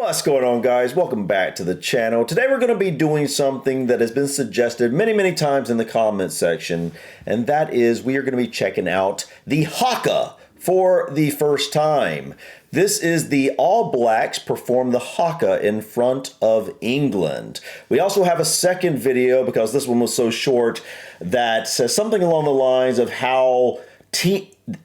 What's going on, guys? Welcome back to the channel. Today we're going to be doing something that has been suggested many times in the comments section, and that is we are going to be checking out the Haka for the first time. This is the All Blacks perform the Haka in front of England. We also have a second video because this one was so short that says something along the lines of how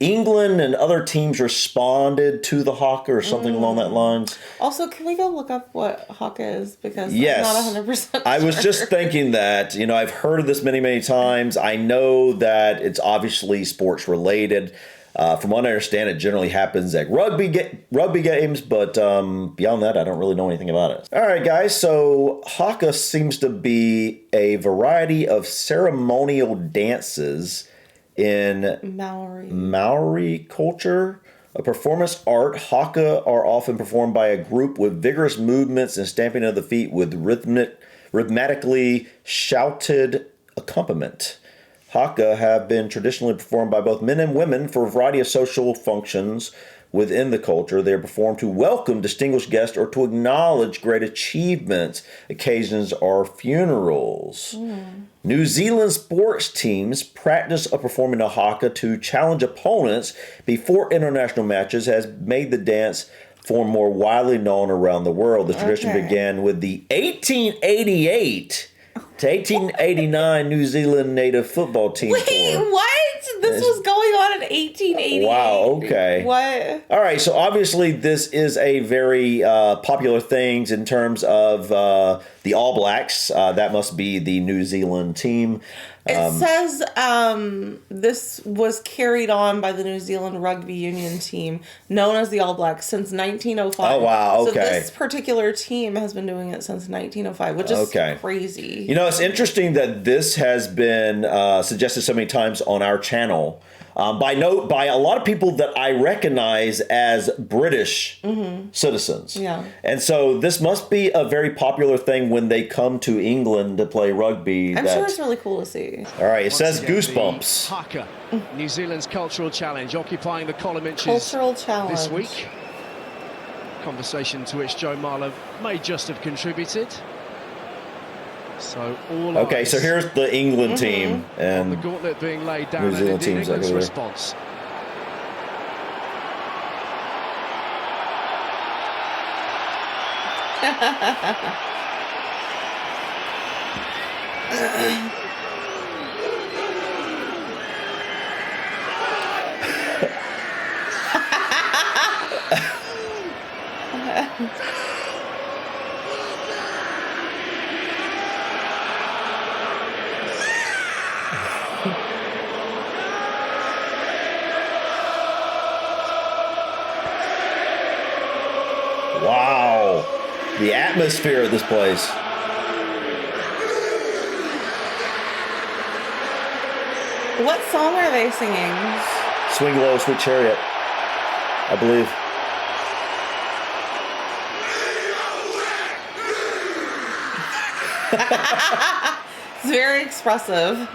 England and other teams responded to the Haka or something along that lines. Also, can we go look up what Haka is? Because yes, I'm not 100% sure. I was just thinking that, you know, I've heard of this many times. I know that it's obviously sports related. From what I understand, it generally happens at rugby games, but beyond that, I don't really know anything about it. All right, guys, so Haka seems to be a variety of ceremonial dances in Maori culture. A performance art, Haka are often performed by a group with vigorous movements and stamping of the feet with rhythmically shouted accompaniment. Haka have been traditionally performed by both men and women for a variety of social functions within the culture. They are performed to welcome distinguished guests or to acknowledge great achievements, occasions, or funerals. New Zealand sports teams practice of performing a Haka to challenge opponents before international matches has made the dance form more widely known around the world. The tradition began with the 1888 to 1889 New Zealand native football team. Wait, what? This was going on in 1888. Wow, okay. What? All right, so obviously this is a very popular thing in terms of the All Blacks. That must be the New Zealand team. It says this was carried on by the New Zealand Rugby Union team, known as the All Blacks, since 1905. Oh, wow, okay. So this particular team has been doing it since 1905, which is crazy. You know, it's interesting that this has been suggested so many times on our channel by a lot of people that I recognize as British citizens. Yeah. And so this must be a very popular thing when they come to England to play rugby. I'm sure it's really cool to see. All right, it says goosebumps. Haka, New Zealand's cultural challenge, occupying the column inches this week. Conversation to which Joe Marler may just have contributed. So all so here's the England team and the gauntlet being laid down, New Zealand team's England's response. Wow, the atmosphere of this place. What song are they singing? Swing Low, Sweet Chariot, I believe. It's very expressive.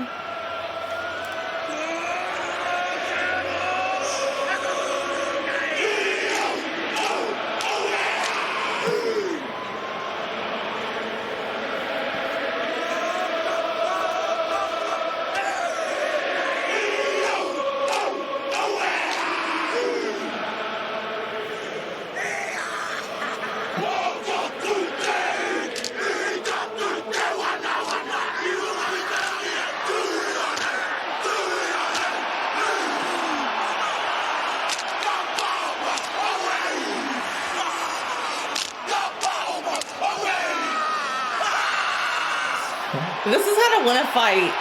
This is how to win a fight.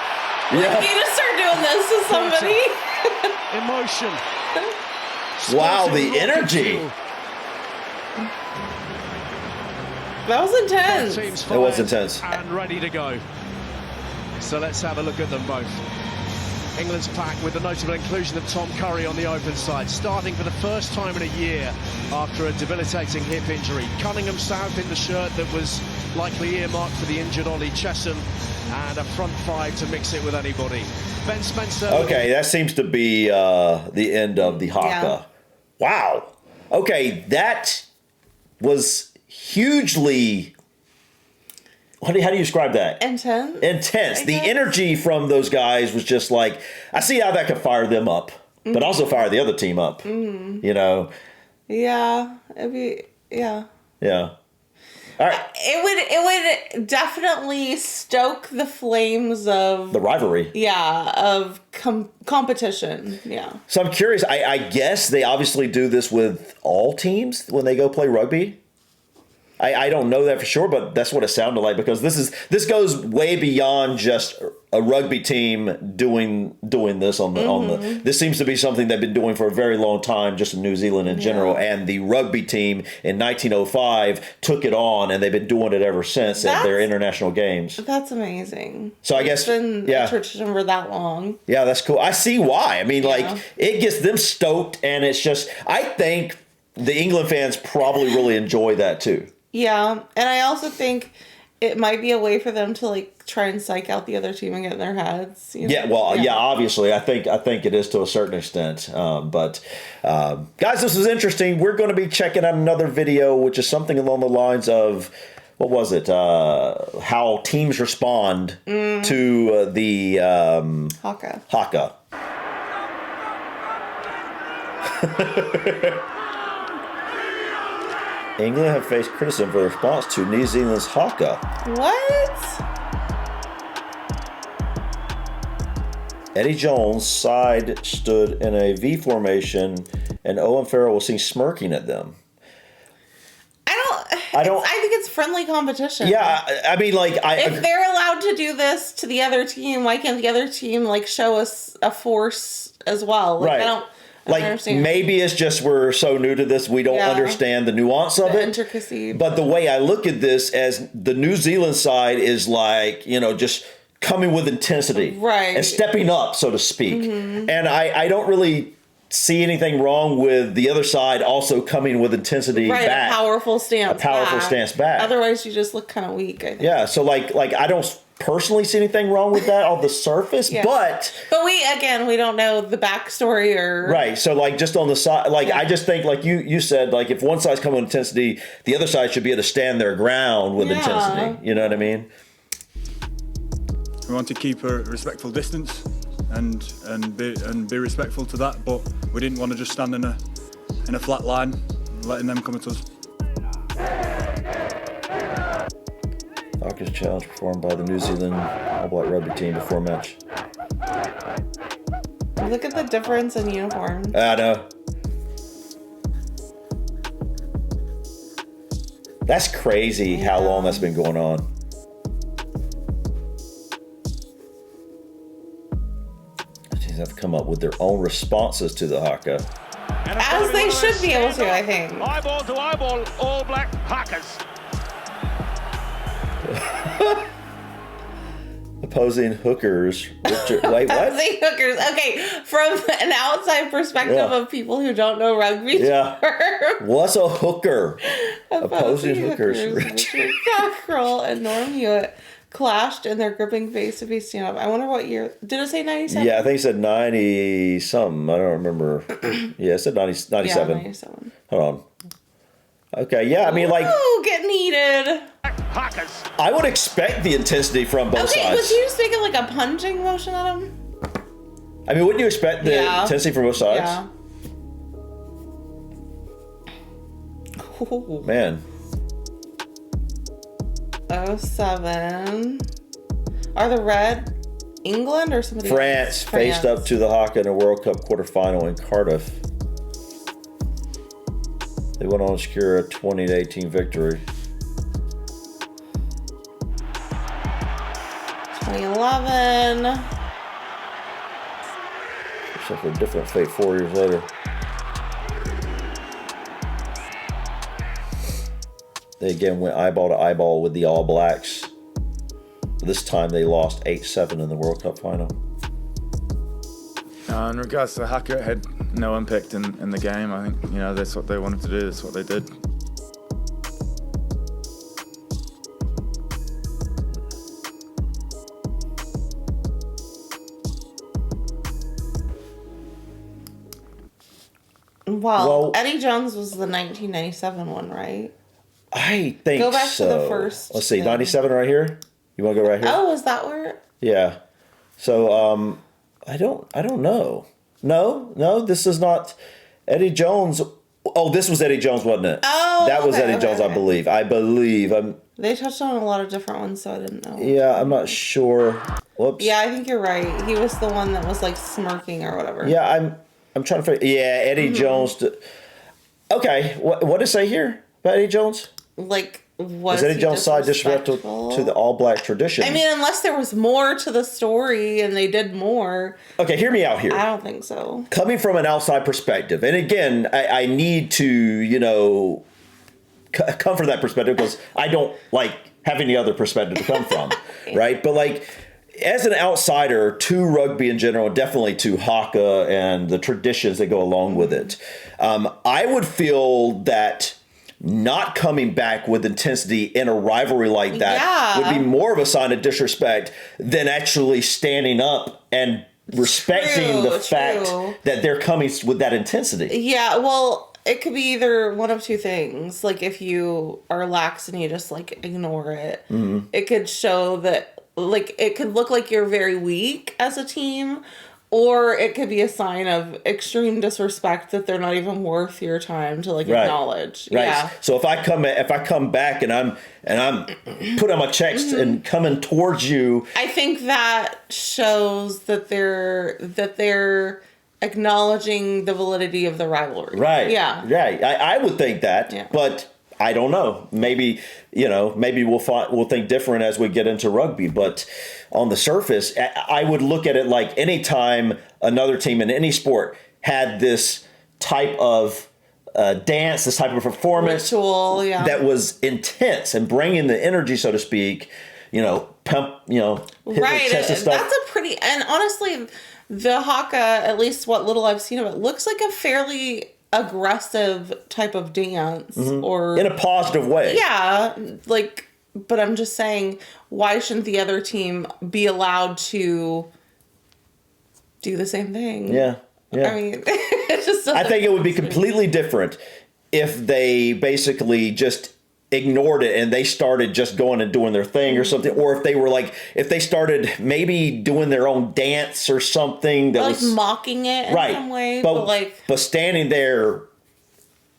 Yeah. You need to start doing this to somebody. Emotion. Wow, the energy. That was intense. It was intense. And ready to go. So let's have a look at them both. England's pack with the notable inclusion of Tom Curry on the open side, starting for the first time in a year after a debilitating hip injury. Cunningham South in the shirt that was likely earmarked for the injured Ollie Chesham, and a front five to mix it with anybody. Ben Spencer. Okay, that seems to be the end of the Haka. Yeah. Wow. Okay, that was hugely. How do you describe that? Intense. The energy from those guys was just like, I see how that could fire them up, but also fire the other team up. You know. Yeah. Yeah. All right. It would definitely stoke the flames of The rivalry. Yeah, of competition. Yeah. So I'm curious. I guess they obviously do this with all teams when they go play rugby. I don't know that for sure, but that's what it sounded like, because this goes way beyond just a rugby team doing this on the this seems to be something they've been doing for a very long time, just in New Zealand in general. And the rugby team in 1905 took it on, and they've been doing it ever since at their international games. That's amazing. So I guess it's been a tradition for that long. Yeah, that's cool. I see why. I mean, like, it gets them stoked, and it's just, I think the England fans probably really enjoy that too. Yeah, and I also think it might be a way for them to like try and psych out the other team and get in their heads. You know? Yeah, well, yeah, obviously, I think it is to a certain extent. But guys, this is interesting. We're going to be checking out another video, which is something along the lines of, what was it? How teams respond to the Haka. England have faced criticism for their response to New Zealand's Haka. What? Eddie Jones' side stood in a V formation, and Owen Farrell was seen smirking at them. I think it's friendly competition. Yeah, I mean, like, if they're allowed to do this to the other team, why can't the other team like show us a force as well? Like, right. I don't understand. Maybe it's just we're so new to this, we don't understand the nuance of the it. Intricacy. But the way I look at this, as the New Zealand side is like, just coming with intensity. Right. And stepping up, so to speak. And I don't really see anything wrong with the other side also coming with intensity back. A powerful stance back. Otherwise, you just look kind of weak, I think. Yeah, so like I don't personally see anything wrong with that on the surface, but we don't know the backstory or right. So like just on the side, I just think like you said, like if one side's coming with intensity, the other side should be able to stand their ground with intensity. You know what I mean? We want to keep a respectful distance and be respectful to that, but we didn't want to just stand in a flat line, letting them come at us. Haka's challenge performed by the New Zealand All Black rugby team before match. Look at the difference in uniform. I know. That's crazy how long that's been going on. Teams have to come up with their own responses to the Haka. As they should be able to, I think. Eyeball to eyeball, All Black Hakas. Opposing hookers. Wait, what? Opposing hookers. Okay, from an outside perspective of people who don't know rugby term. What's a hooker? Opposing hookers. Richard Cockrell and Norm Hewitt clashed in their gripping face-to-face stand-up. I wonder what year. Did it say 97? Yeah, I think it said 90-something. I don't remember. Yeah, it said 97. Yeah, 97. Hold on. Okay, yeah, I mean, like... Ooh, getting heated. I would expect the intensity from both sides. Okay, was he just making like a punching motion at him? I mean, wouldn't you expect the intensity from both sides? Yeah. Ooh. Man. 07. Are the red England or somebody France else? faced up to the Haka in a World Cup quarterfinal in Cardiff. They went on to secure a 20-18 victory. 2011. Except for a different fate 4 years later. They again went eyeball to eyeball with the All Blacks. This time they lost 8-7 in the World Cup final. In regards to Haka, it had no impact in the game. I think, that's what they wanted to do. That's what they did. Well, Eddie Jones was the 1997 one, right? I think Go back to so. the first Let's see, thing. 97 right here. You want to go right here? Oh, is that where? Yeah. So I don't know. No, this is not Eddie Jones. Oh, this was Eddie Jones, wasn't it? Oh, that was okay, Eddie okay, Jones, okay. I believe. They touched on a lot of different ones, so I didn't know. Yeah, I'm not sure. Whoops. Yeah, I think you're right. He was the one that was like smirking or whatever. Yeah, I'm trying to figure. Yeah, Eddie Jones. Okay, what did it say here about Eddie Jones? Like, was Eddie Jones' side disrespectful to the All Black tradition? I mean, unless there was more to the story and they did more. Okay, hear me out here. I don't think so. Coming from an outside perspective, and again, I need to, come from that perspective because I don't like have any other perspective to come from, right? But like, as an outsider to rugby in general, definitely to Haka and the traditions that go along with it, I would feel that not coming back with intensity in a rivalry like that would be more of a sign of disrespect than actually standing up and respecting the fact that they're coming with that intensity. Yeah, well, it could be either one of two things. Like, if you are lax and you just, like, ignore it, it could show that, like, it could look like you're very weak as a team, or it could be a sign of extreme disrespect that they're not even worth your time to, like, acknowledge. Right. Yeah. So if I come back and I'm putting on my checks and coming towards you, I think that shows that they're acknowledging the validity of the rivalry. right? Yeah. Right. I would think that, but I don't know. Maybe we'll think different as we get into rugby. But on the surface, I would look at it like any time another team in any sport had this type of dance, this type of performance, Ritual, that was intense and bringing the energy, so to speak. Pump, hit Right. the chest and stuff. That's a pretty, and honestly, the Haka, at least what little I've seen of it, looks like a fairly aggressive type of dance, or in a positive way. Yeah, like, but I'm just saying, why shouldn't the other team be allowed to do the same thing? Yeah. I mean, it just doesn't. I think it would be completely different if they basically just ignored it and they started just going and doing their thing or something, or if they started maybe doing their own dance or something that like was mocking it in some way, but standing there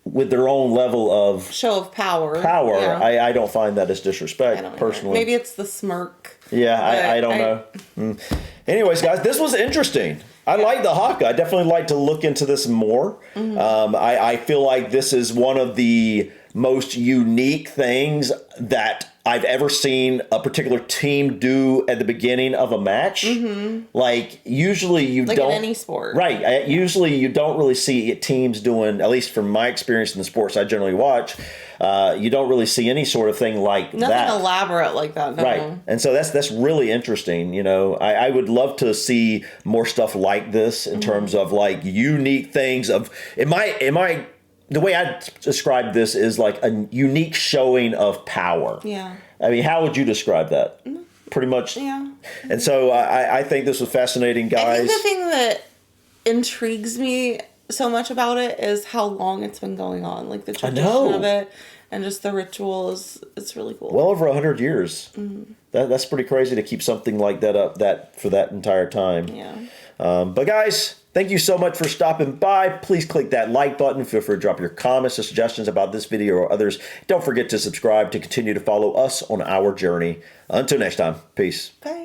with their own level of show of power. Yeah. I don't find that as disrespect personally. Maybe it's the smirk. Yeah, I don't know. Anyways, guys, this was interesting. I like the Haka. I definitely like to look into this more. I feel like this is one of the most unique things that I've ever seen a particular team do at the beginning of a match. Like, usually you don't. Like in any sport. Right. Usually you don't really see teams doing, at least from my experience in the sports I generally watch, you don't really see any sort of thing like that. Nothing elaborate like that, no. Right. And so that's really interesting. I would love to see more stuff like this in terms of like unique things of the way I describe this is like a unique showing of power. Yeah. I mean, how would you describe that? Pretty much. Yeah. And so I think this was fascinating, guys. I think the thing that intrigues me so much about it is how long it's been going on. Like the tradition of it and just the ritual it's really cool. Well over 100 years. That's pretty crazy to keep something like that up for that entire time. Yeah. But guys, thank you so much for stopping by. Please click that like button. Feel free to drop your comments or suggestions about this video or others. Don't forget to subscribe to continue to follow us on our journey. Until next time, peace. Bye.